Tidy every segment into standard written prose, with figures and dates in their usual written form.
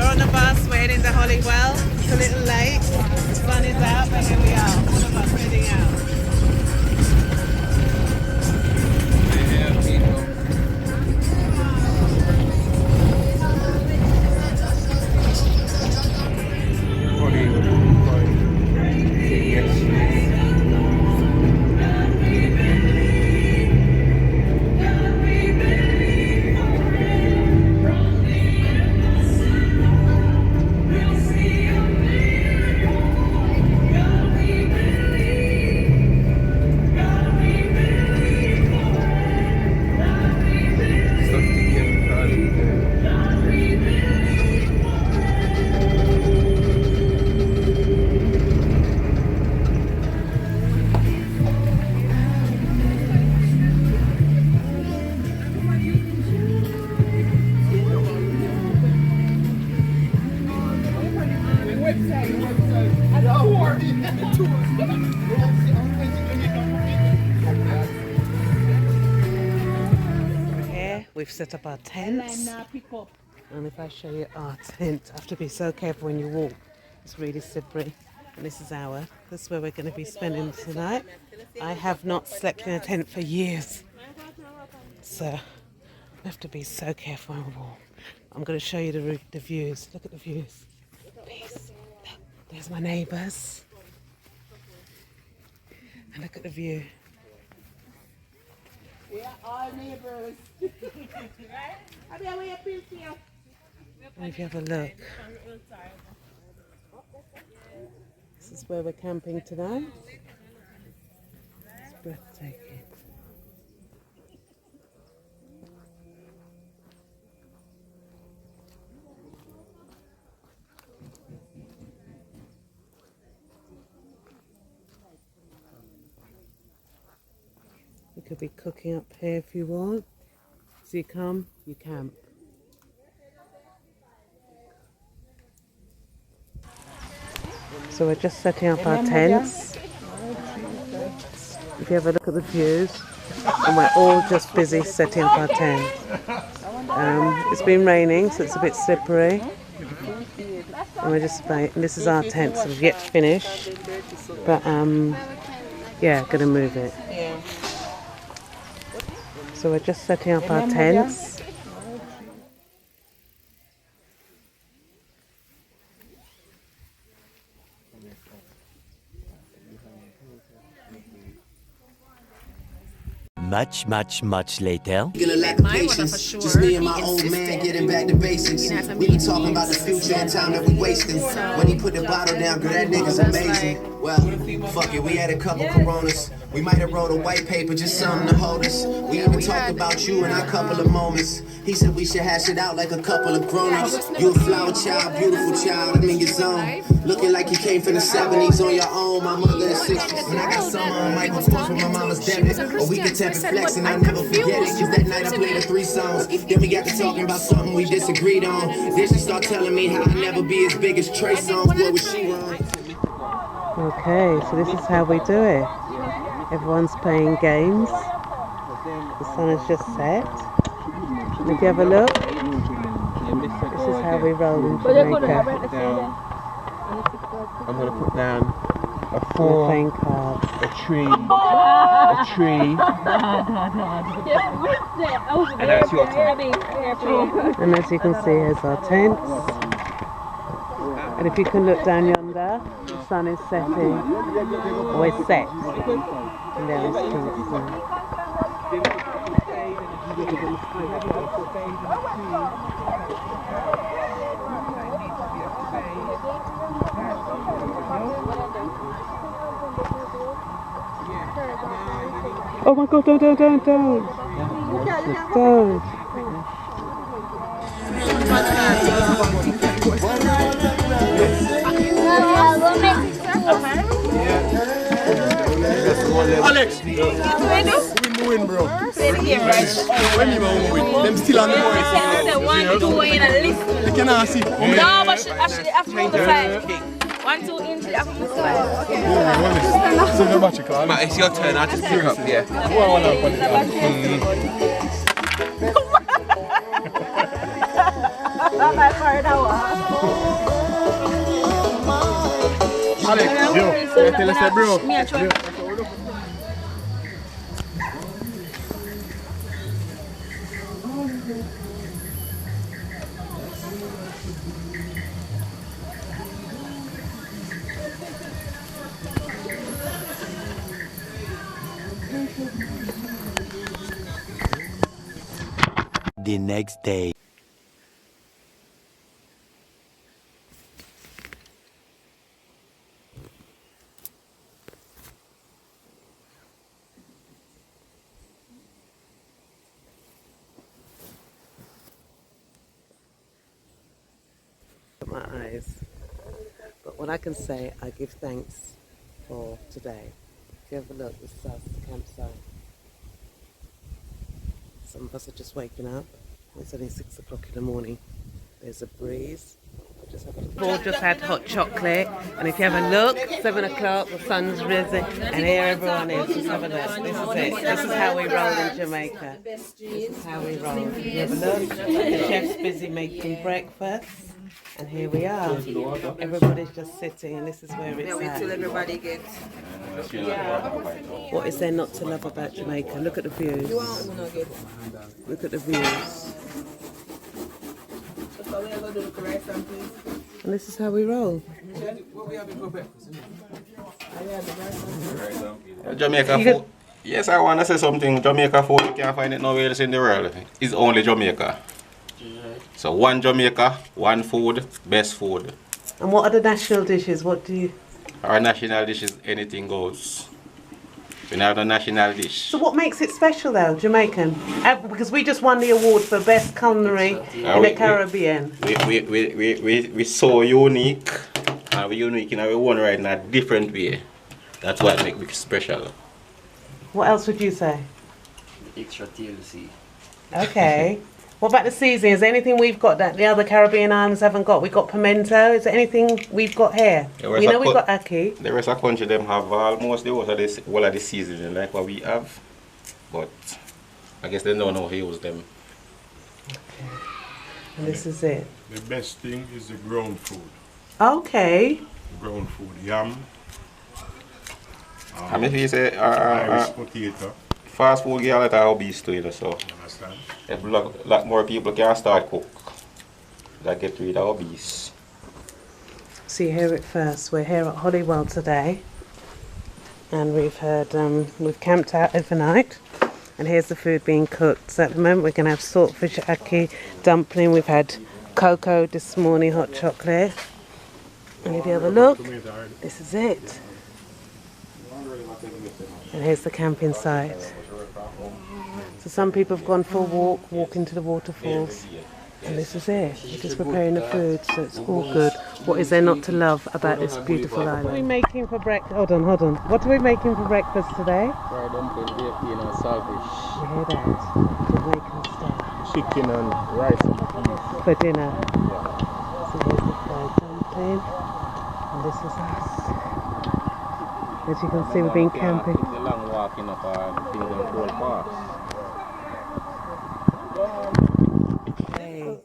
on the bus, we're heading to Holywell. It's a little late, the sun is out, but here we are, all of us heading out. We've set up our tents, and if I show you our tent, I have to be so careful when you walk. It's really slippery, and this is where we're going to be spending tonight. I have not slept in a tent for years, so I have to be so careful when we walk. I'm going to show you the views. Look at the views. Please, look, there's my neighbours, and look at the view. We are all neighbours. And if you have a look, this is where we're camping tonight. It's breathtaking. You could be cooking up here if you want. So you come, you camp. So we're just setting up our tents. If you have a look at the views, and we're all just busy setting up our tents. It's been raining, so it's a bit slippery. And we're just this is our tent, so we've yet to finish. But yeah, gonna move it. So we're just setting up our tents. Much later. Just me and my old man getting back to basics. We be talking about the future and time that we wasting. When he put the bottle down, girl, that nigga's amazing. Well, fuck it, we had a couple Coronas. We might have wrote a white paper, just something to hold us. We even talked about you in our couple of moments. He said we should hash it out like a couple of grown-ups. You a flower child, beautiful child, I'm in your zone. Looking like you came from the 70s on your own. My mother in the 60s. When I got summer on Michael Kors from my mama's debit. Or we could tap and flex and I never forget it. Cause that night I played the 3 songs. Then we got to talking about something we disagreed on. Then she start telling me how I never be as big as Trey songs. Boy, was she wrong. Okay, so this is how we do it. Everyone's playing games. The sun has just set. And if you have a look, this is how we roll in Jamaica. I'm going to put down a 4, playing cards. a tree, and that's your turn. And as you can see, here's our tents. And if you can look down yonder, the sun is setting, or it's set. And there is Kingston. Oh my God, don't. Don't. Alex! Win, bro. When you win, them still on the voice. They cannot see. No, but actually after the 5. 1, 2 inch after the 5. Okay. So no battery card. Matt, it's your turn. I'll just pick up, yeah. Alex, yo, tell us that, bro. Me and Troy. The next day. My eyes. But what I can say, I give thanks for today. If you have a look, this is our campsite. Some of us are just waking up. It's only 6 o'clock in the morning. There's a breeze. We've all just had hot chocolate, and if you have a look, 7 o'clock, the sun's risen, and here everyone is. Just have a look. This is it. This is how we roll in Jamaica. This is how we roll. You have a look. The chef's busy making breakfast, and here we are. Everybody's just sitting, and this is where it's at. Till everybody gets. What is there not to love about Jamaica? Look at the views. Look at the views. And this is how we roll. Jamaica food. Yes, I want to say something. Jamaica food, you can't find it nowhere else in the world. It's only Jamaica. So one Jamaica, one food, best food. And what are the national dishes? What do you... Our national dish is anything goes. We have the national dish. So what makes it special though, Jamaican? Because we just won the award for best culinary in the Caribbean. We're so unique, and we're unique in our own right in a different way. That's what makes it special. What else would you say? Extra TLC. Okay. What about the seasoning? Is there anything we've got that the other Caribbean islands haven't got? We've got pimento. Is there anything we've got here? We know we've got ackee. The rest of the country them have almost the whole of the seasoning like what we have, but I guess they don't know how to use them. Okay. And this is it. The best thing is the ground food. Okay. Ground food, yam. I mean, if you say Irish potato. fast food get a lot of obese to it, so Understand? a lot more people can start cook that get rid of obese. So you hear it first. We're here at Holywell today, and we've camped out overnight, and here's the food being cooked. So at the moment we're going to have saltfish ackee, dumpling. We've had cocoa this morning, hot chocolate, and if you have a look, this is it. And here's the camping site. So some people have gone for a walk into the waterfalls. And this is it. We're just preparing the food, so it's all good. What is there not to love about this beautiful island? What are we making for breakfast? Hold on. What are we making for breakfast today? Fried dumpling, bacon and saltfish. You hear that? Jamaican style. Chicken and rice and peas. For dinner. So here's the fried dumpling. And this is us. As you can see, we've been camping. It's a long walk in Holywell Park. Okay.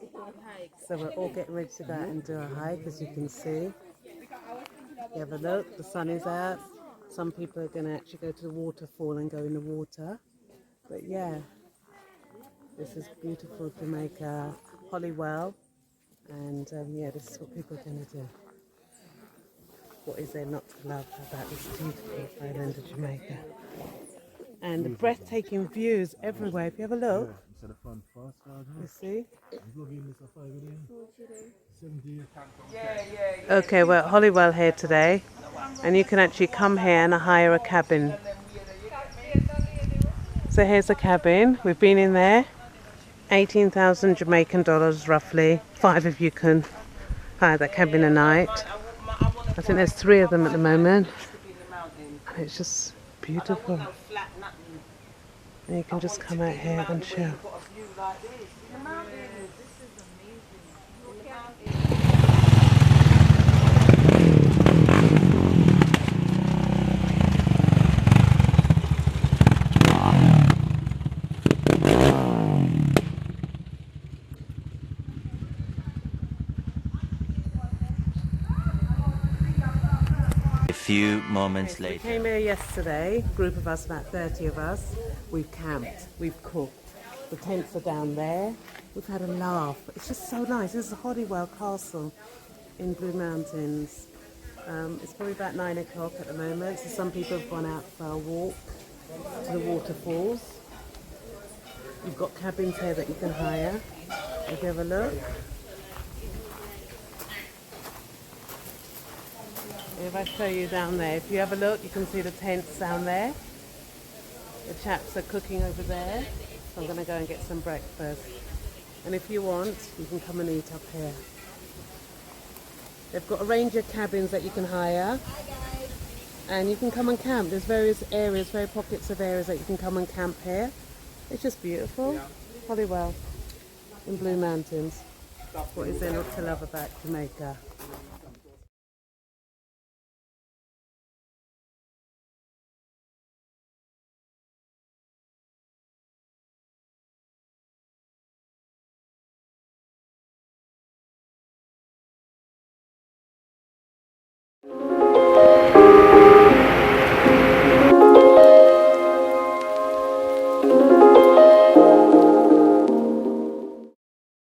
So we're all getting ready to go out and do a hike, as you can see. You have a look, the sun is out. Some people are going to actually go to the waterfall and go in the water. But yeah, this is beautiful Jamaica, Holywell. And yeah, this is what people are going to do. What is there not to love about this beautiful island of Jamaica? And the breathtaking views everywhere. If you have a look, you see? Okay, we're at Holywell here today, and you can actually come here and hire a cabin. So here's a cabin. We've been in there. 18,000 Jamaican dollars roughly. 5 of you can hire that cabin a night. I think there's 3 of them at the moment, and it's just beautiful. And you can just come out here and chill. A few moments We later. came here yesterday, a group of us, about 30 of us. We've camped, we've cooked. The tents are down there. We've had a laugh. It's just so nice. This is Holywell Castle in Blue Mountains. It's probably about 9 o'clock at the moment, so some people have gone out for a walk to the waterfalls. You've got cabins here that you can hire. If you have a look. If I show you down there, if you have a look, you can see the tents down there. The chaps are cooking over there. So I'm going to go and get some breakfast. And if you want, you can come and eat up here. They've got a range of cabins that you can hire. And you can come and camp. There's various areas, pockets of areas that you can come and camp here. It's just beautiful. Holywell in Blue Mountains. What is there not to love about Jamaica?